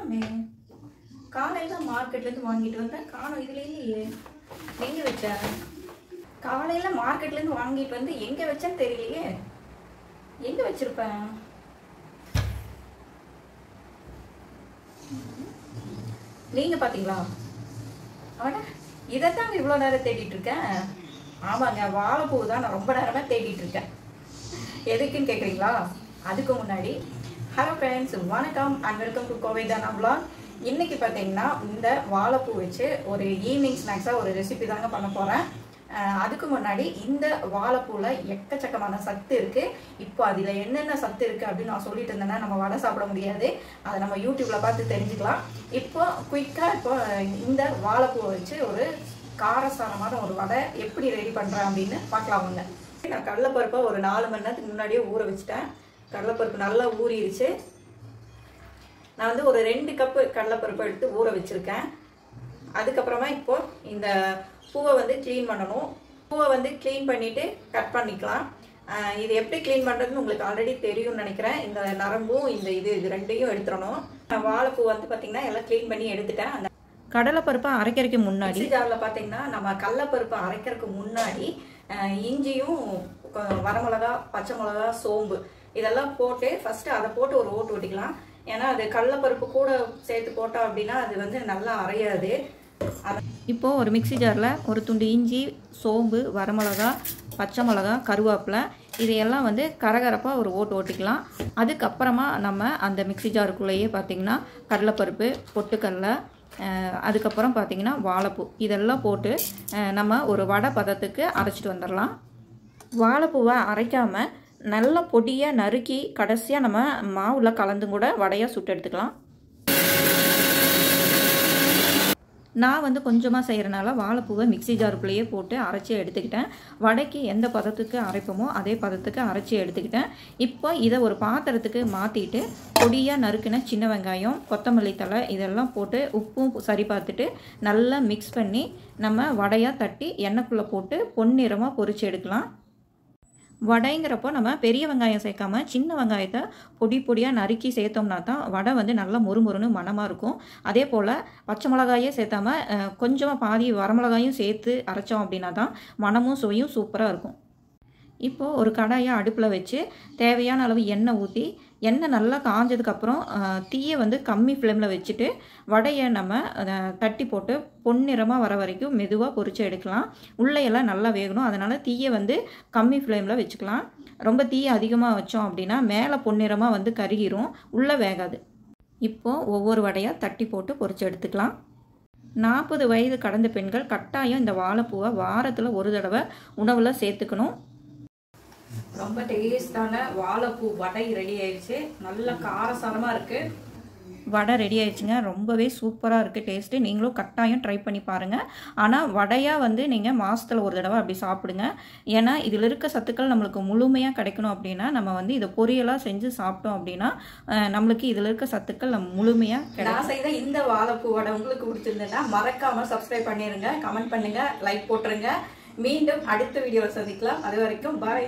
காணுமே. காலையில மார்க்கெட்ல இருந்து வாங்கிட்டு வந்தேன், காணும். இதுல இல்லையே. எங்க வச்ச? காலையில மார்க்கெட்ல இருந்து வாங்கிட்டு வந்து எங்க வச்சேன்னு தெரியலையே. எங்க வச்சிருப்பேன்? நீங்க பாத்தீங்களா? ஆனா இதைத்தாங்க இவ்வளவு நேரம் தேடிட்டு இருக்கேன். ஆமாங்க, வாழைப்பூ தான் நான் ரொம்ப நேரமா தேடிட்டு இருக்கேன். எதுக்குன்னு கேக்குறீங்களா? அதுக்கு முன்னாடி ஹலோ ஃப்ரெண்ட்ஸ், வணக்கம் அண்ட் வெல்கம் டு கோவைதானா vlog. இன்னைக்கு பார்த்தீங்கன்னா இந்த வாழைப்பூ வச்சு ஒரு ஈவினிங் ஸ்நாக்ஸாக ஒரு ரெசிபி தாங்க பண்ண போகிறேன். அதுக்கு முன்னாடி இந்த வாழைப்பூவில் எக்கச்சக்கமான சத்து இருக்குது. இப்போ அதில் என்னென்ன சத்து இருக்குது அப்படின்னு நான் சொல்லிட்டு இருந்தேன்னா நம்ம வடை சாப்பிட முடியாது. அதை நம்ம யூடியூப்பில் பார்த்து தெரிஞ்சுக்கலாம். இப்போ குயிக்காக இந்த வாழைப்பூவை வச்சு ஒரு காரசாரமான ஒரு வடை எப்படி ரெடி பண்ணுறேன் அப்படின்னு பார்க்கலாமுங்க. நான் கடலைப்பருப்பை ஒரு 4 மணி நேரத்துக்கு முன்னாடியே ஊற வச்சுட்டேன். கடலைப்பருப்பு நல்லா ஊறிடுச்சு. நான் வந்து ஒரு 2 கப்பு கடலைப்பருப்பை எடுத்து ஊற வச்சுருக்கேன். அதுக்கப்புறமா இப்போ இந்த பூவை வந்து க்ளீன் பண்ணணும். பூவை வந்து க்ளீன் பண்ணிவிட்டு கட் பண்ணிக்கலாம். இது எப்படி க்ளீன் பண்ணுறதுன்னு உங்களுக்கு ஆல்ரெடி தெரியும்னு நினைக்கிறேன். இந்த நரம்பும் இந்த இது ரெண்டையும் எடுத்துடணும். வாழைப்பூ வந்து பார்த்திங்கன்னா எல்லாம் க்ளீன் பண்ணி எடுத்துட்டேன். அந்த கடலைப்பருப்பை அரைக்கிறதுக்கு முன்னாடி ஜாரில் பார்த்தீங்கன்னா நம்ம கடலைப்பருப்பை அரைக்கிறதுக்கு முன்னாடி இஞ்சியும் வரமிளகா, பச்சை மிளகா, சோம்பு இதெல்லாம் போட்டு ஃபஸ்ட்டு அதை போட்டு ஒரு ஓட்டு ஓட்டிக்கலாம். ஏன்னா அது கடலைப்பருப்பு கூட சேர்த்து போட்டோம் அப்படின்னா அது வந்து நல்லா அரையாது. இப்போது ஒரு மிக்சி ஜாரில் ஒரு துண்டு இஞ்சி, சோம்பு, வரமிளகா, பச்சை மிளகா, கருவேப்பிலை இதையெல்லாம் வந்து கரகரப்பாக ஒரு ஓட்டு ஓட்டிக்கலாம். அதுக்கப்புறமா நம்ம அந்த மிக்சி ஜாருக்குள்ளேயே பார்த்திங்கன்னா கடலைப்பருப்பு, பொட்டுக்கடலை, அதுக்கப்புறம் பார்த்திங்கன்னா வாழைப்பூ இதெல்லாம் போட்டு நம்ம ஒரு வடை பதத்துக்கு அரைச்சிட்டு வந்துடலாம். வாழைப்பூவை அரைக்காமல் நல்லா பொடியாக நறுக்கி கடைசியாக நம்ம மாவில் கலந்து கூட வடையாக சுட்டு எடுத்துக்கலாம். நான் வந்து கொஞ்சமாக செய்கிறனால வாழைப்பூவை மிக்சி ஜாருக்குள்ளேயே போட்டு அரைச்சி எடுத்துக்கிட்டேன். வடைக்கு எந்த பதத்துக்கு அரைப்போமோ அதே பதத்துக்கு அரைச்சி எடுத்துக்கிட்டேன். இப்போ இதை ஒரு பாத்திரத்துக்கு மாற்றிட்டு பொடியாக நறுக்கின சின்ன வெங்காயம், கொத்தமல்லி தழை இதெல்லாம் போட்டு உப்பும் சரி பார்த்துட்டு நல்லா மிக்ஸ் பண்ணி நம்ம வடையாக தட்டி எண்ணெய்க்குள்ளே போட்டு பொன்னிறமாக பொரிச்சு எடுக்கலாம். வடைங்கிறப்போ நம்ம பெரிய வெங்காயம் சேர்க்காம சின்ன வெங்காயத்தை பொடி பொடியாக நறுக்கி சேர்த்தோம்னா தான் வடை வந்து நல்லா மொறுமொறுன்னு மணமாக இருக்கும். அதே போல் பச்சை மிளகாயே சேர்த்தாம கொஞ்சமாக பாதி வரமிளகாயும் சேர்த்து அரைச்சோம் அப்படின்னா தான் மணமும் சுவையும் சூப்பராக இருக்கும். இப்போது ஒரு கடாயை அடுப்பில் வச்சு தேவையான அளவு எண்ணெய் ஊற்றி எண்ணெய் நல்லா காஞ்சதுக்கப்புறம் தீயை வந்து கம்மி ஃப்ளேமில் வச்சுட்டு வடையை நம்ம தட்டி போட்டு பொன்னிறமாக வர வரைக்கும் மெதுவாக பொரிச்சு எடுக்கலாம். உள்ளையெல்லாம் நல்லா வேகணும். அதனால் தீயை வந்து கம்மி ஃப்ளேமில் வச்சுக்கலாம். ரொம்ப தீயை அதிகமாக வச்சோம் அப்படின்னா மேலே பொன்னிறமாக வந்து கருகிரும், உள்ளே வேகாது. இப்போது ஒவ்வொரு வடையாக தட்டி போட்டு பொரிச்சு எடுத்துக்கலாம். 40 வயது கடந்த பெண்கள் கட்டாயம் இந்த வாழைப்பூவை வாரத்தில் ஒரு தடவை உணவில் சேர்த்துக்கணும். ரொம்ப டேஸ்டான வாழைப்பூ வடை ரெடி ஆயிடுச்சு. நல்ல காரசாரமாக இருக்குது. வடை ரெடி ஆயிடுச்சுங்க. ரொம்பவே சூப்பராக இருக்குது டேஸ்ட்டு. நீங்களும் கட்டாயம் ட்ரை பண்ணி பாருங்கள். ஆனால் வடையாக வந்து நீங்கள் மாதத்தில் ஒரு தடவை அப்படி சாப்பிடுங்க. ஏன்னா இதில் இருக்க சத்துக்கள் நம்மளுக்கு முழுமையாக கிடைக்கணும் அப்படின்னா நம்ம வந்து இதை பொரியலாக செஞ்சு சாப்பிட்டோம் அப்படின்னா நம்மளுக்கு இதில் இருக்க சத்துக்கள் நம்ம முழுமையாக கிடைக்கும். நான் செய்த இந்த வாழைப்பூ வடை உங்களுக்கு பிடிச்சிருந்ததுன்னா மறக்காமல் சப்ஸ்கிரைப் பண்ணிடுங்க, கமெண்ட் பண்ணுங்கள், லைக் போட்டுருங்க. மீண்டும் அடுத்த வீடியோவில் சந்திக்கலாம். அது வரைக்கும் பாய்.